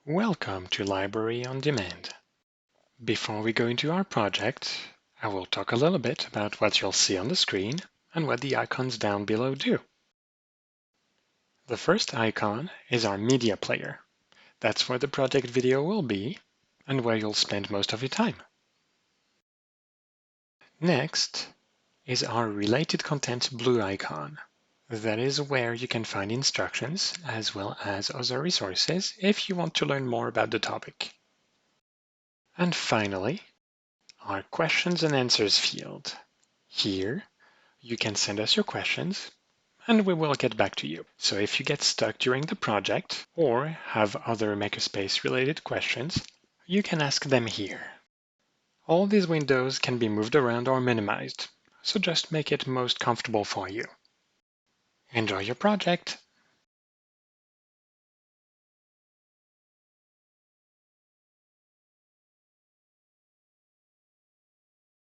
Welcome to Library on Demand. Before we go into our project, I will talk a little bit about what you'll see on the screen and what the icons down below do. The first icon is our media player. That's where the project video will be and where you'll spend most of your time. Next is our related content blue icon. That is where you can find instructions as well as other resources if you want to learn more about the topic. And finally, our questions and answers field. Here, you can send us your questions and we will get back to you. So if you get stuck during the project or have other Makerspace related questions, you can ask them here. All these windows can be moved around or minimized, so just make it most comfortable for you. Enjoy your project!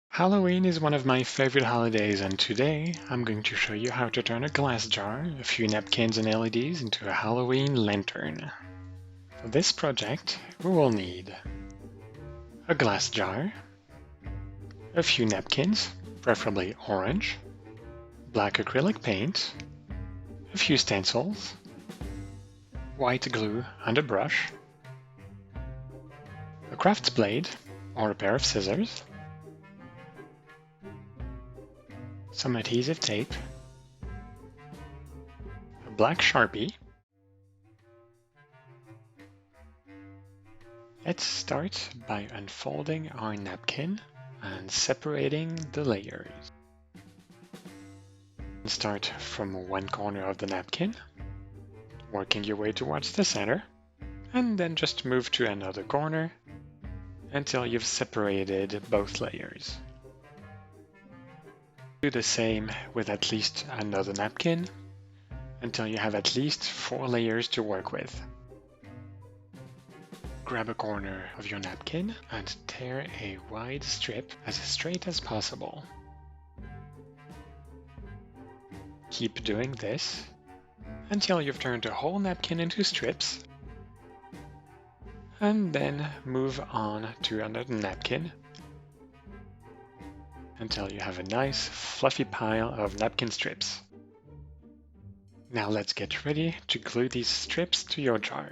Halloween is one of my favorite holidays, and today I'm going to show you how to turn a glass jar, a few napkins and LEDs into a Halloween lantern. For this project, we will need a glass jar, a few napkins, preferably orange, black acrylic paint, a few stencils, white glue and a brush, a craft blade or a pair of scissors, some adhesive tape, a black Sharpie. Let's start by unfolding our napkin and separating the layers. Start from one corner of the napkin, working your way towards the center, and then just move to another corner until you've separated both layers. Do the same with at least another napkin until you have at least 4 layers to work with. Grab a corner of your napkin and tear a wide strip as straight as possible. Keep doing this until you've turned the whole napkin into strips, and then move on to another napkin until you have a nice fluffy pile of napkin strips. Now let's get ready to glue these strips to your jar.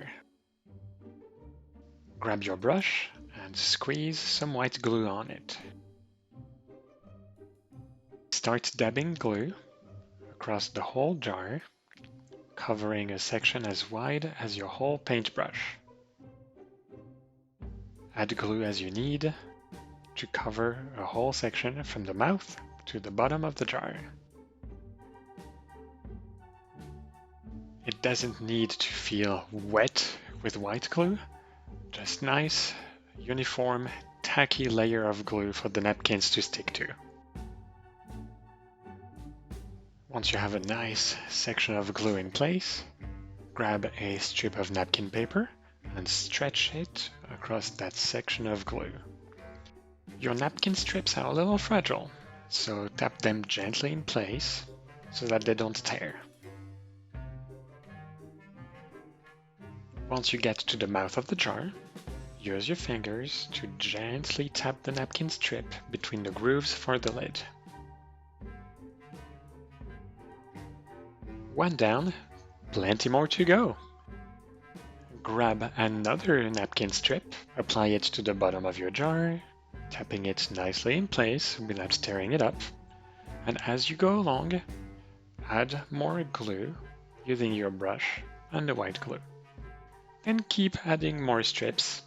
Grab your brush and squeeze some white glue on it. Start dabbing glue across the whole jar, covering a section as wide as your whole paintbrush. Add glue as you need to cover a whole section from the mouth to the bottom of the jar. It doesn't need to feel wet with white glue, just nice, uniform, tacky layer of glue for the napkins to stick to. Once you have a nice section of glue in place, grab a strip of napkin paper and stretch it across that section of glue. Your napkin strips are a little fragile, so tap them gently in place so that they don't tear. Once you get to the mouth of the jar, use your fingers to gently tap the napkin strip between the grooves for the lid. One down, plenty more to go. Grab another napkin strip, apply it to the bottom of your jar, tapping it nicely in place without tearing it up, and as you go along, add more glue using your brush and the white glue. Then keep adding more strips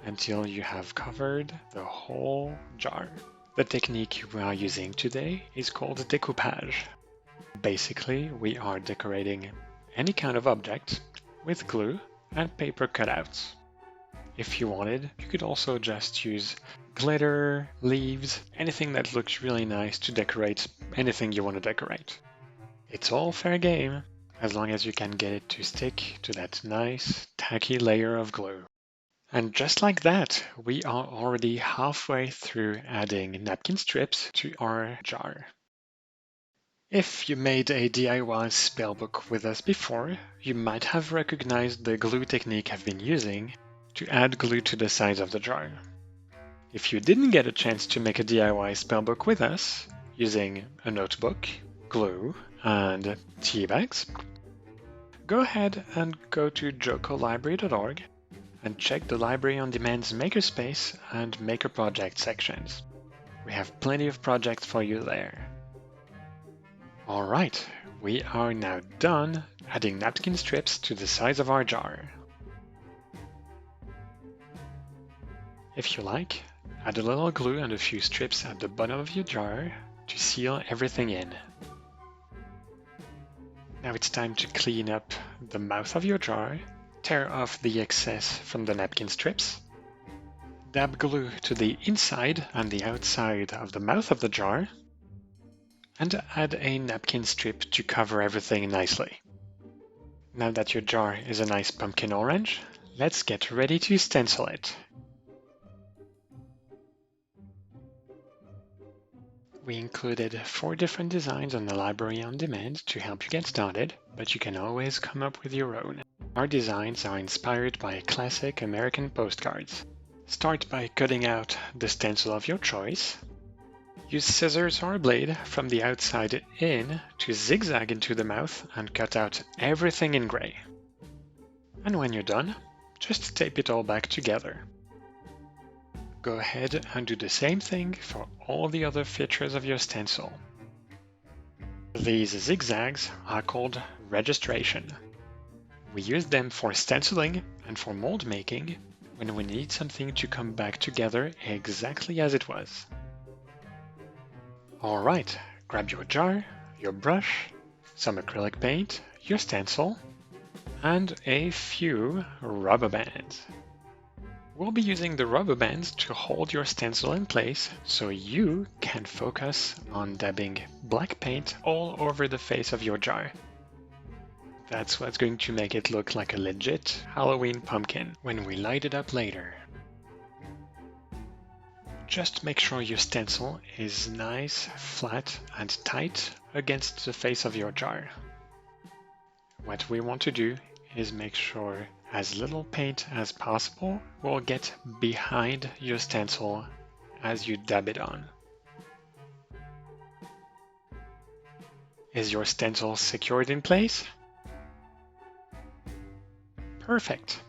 until you have covered the whole jar. The technique we are using today is called découpage. Basically, we are decorating any kind of object with glue and paper cutouts. If you wanted, you could also just use glitter, leaves, anything that looks really nice to decorate anything you want to decorate. It's all fair game, as long as you can get it to stick to that nice, tacky layer of glue. And just like that, we are already halfway through adding napkin strips to our jar. If you made a DIY spellbook with us before, you might have recognized the glue technique I've been using to add glue to the sides of the jar. If you didn't get a chance to make a DIY spellbook with us, using a notebook, glue, and tea bags, go ahead and go to jocolibrary.org and check the Library on Demand's Makerspace and Maker Project sections. We have plenty of projects for you there. Alright, we are now done adding napkin strips to the sides of our jar. If you like, add a little glue and a few strips at the bottom of your jar to seal everything in. Now it's time to clean up the mouth of your jar, tear off the excess from the napkin strips, dab glue to the inside and the outside of the mouth of the jar, and add a napkin strip to cover everything nicely. Now that your jar is a nice pumpkin orange, let's get ready to stencil it. We included 4 different designs on the Library on Demand to help you get started, but you can always come up with your own. Our designs are inspired by classic American postcards. Start by cutting out the stencil of your choice. Use scissors or a blade from the outside in to zigzag into the mouth and cut out everything in gray. And when you're done, just tape it all back together. Go ahead and do the same thing for all the other features of your stencil. These zigzags are called registration. We use them for stenciling and for mold making when we need something to come back together exactly as it was. Alright, grab your jar, your brush, some acrylic paint, your stencil, and a few rubber bands. We'll be using the rubber bands to hold your stencil in place so you can focus on dabbing black paint all over the face of your jar. That's what's going to make it look like a legit Halloween pumpkin when we light it up later. Just make sure your stencil is nice, flat, and tight against the face of your jar. What we want to do is make sure as little paint as possible will get behind your stencil as you dab it on. Is your stencil secured in place? Perfect!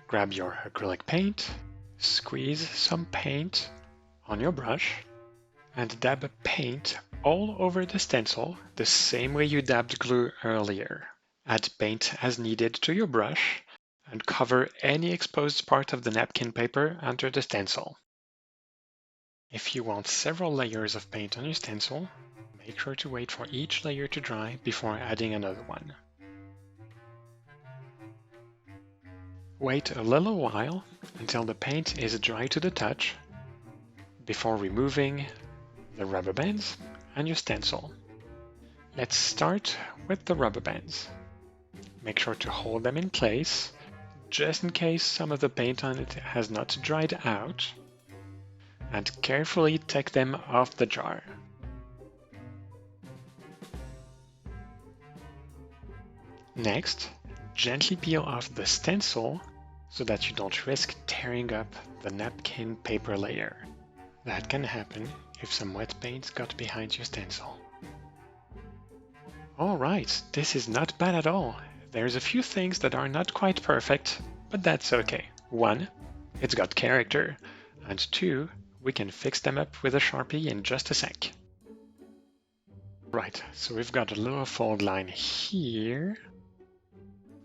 Grab your acrylic paint, squeeze some paint on your brush, and dab paint all over the stencil the same way you dabbed glue earlier. Add paint as needed to your brush and cover any exposed part of the napkin paper under the stencil. If you want several layers of paint on your stencil, make sure to wait for each layer to dry before adding another one. Wait a little while until the paint is dry to the touch before removing the rubber bands and your stencil. Let's start with the rubber bands. Make sure to hold them in place just in case some of the paint on it has not dried out, and carefully take them off the jar. Next, gently peel off the stencil so that you don't risk tearing up the napkin paper layer. That can happen if some wet paint got behind your stencil. Alright, this is not bad at all. There's a few things that are not quite perfect, but that's okay. 1, it's got character, and 2, we can fix them up with a Sharpie in just a sec. Right, so we've got a little fold line here,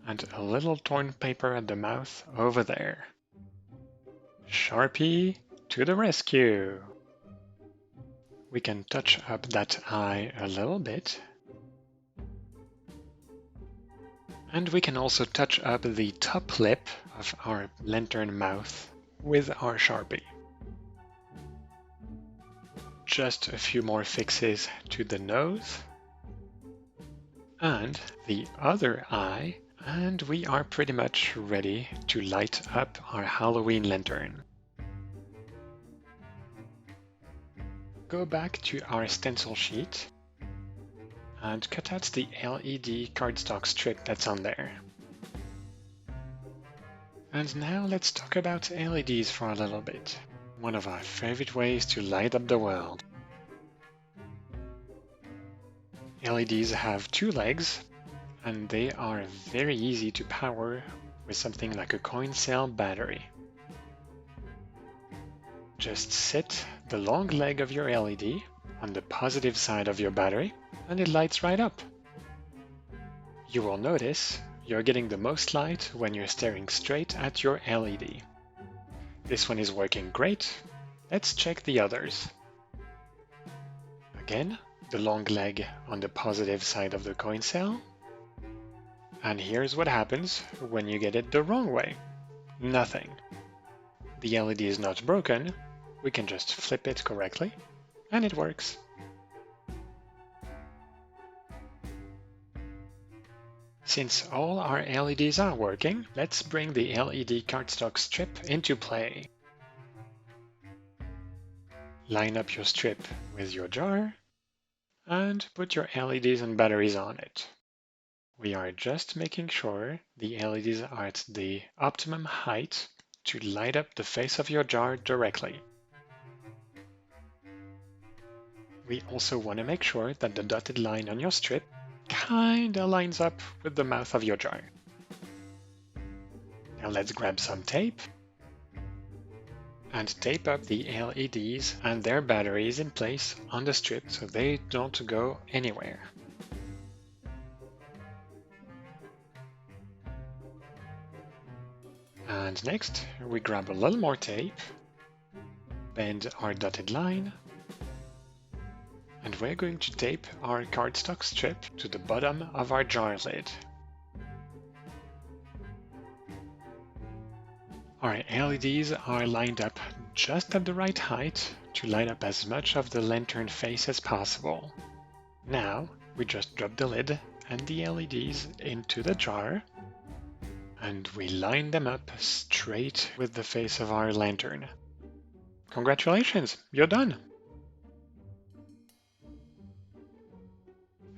and a little torn paper at the mouth over there. Sharpie to the rescue! We can touch up that eye a little bit. And we can also touch up the top lip of our lantern mouth with our Sharpie. Just a few more fixes to the nose and the other eye, and we are pretty much ready to light up our Halloween lantern. Go back to our stencil sheet and cut out the LED cardstock strip that's on there. And now let's talk about LEDs for a little bit. One of our favorite ways to light up the world. LEDs have two legs, and they are very easy to power with something like a coin cell battery. Just set the long leg of your LED on the positive side of your battery, and it lights right up. You will notice you're getting the most light when you're staring straight at your LED. This one is working great. Let's check the others. Again, the long leg on the positive side of the coin cell. And here's what happens when you get it the wrong way. Nothing. The LED is not broken. We can just flip it correctly, and it works. Since all our LEDs are working, let's bring the LED cardstock strip into play. Line up your strip with your jar and put your LEDs and batteries on it. We are just making sure the LEDs are at the optimum height to light up the face of your jar directly. We also want to make sure that the dotted line on your strip kinda lines up with the mouth of your jar. Now let's grab some tape and tape up the LEDs and their batteries in place on the strip so they don't go anywhere. And next, we grab a little more tape, bend our dotted line, and we're going to tape our cardstock strip to the bottom of our jar lid. Our LEDs are lined up just at the right height to light up as much of the lantern face as possible. Now, we just drop the lid and the LEDs into the jar, and we line them up straight with the face of our lantern. Congratulations, you're done!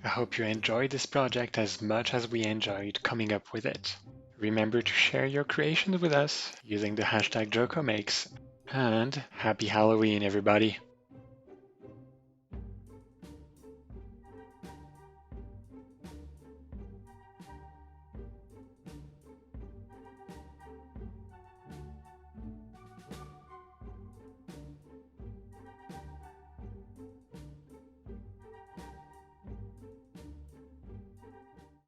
I hope you enjoyed this project as much as we enjoyed coming up with it. Remember to share your creations with us using the hashtag JokoMakes, and happy Halloween, everybody!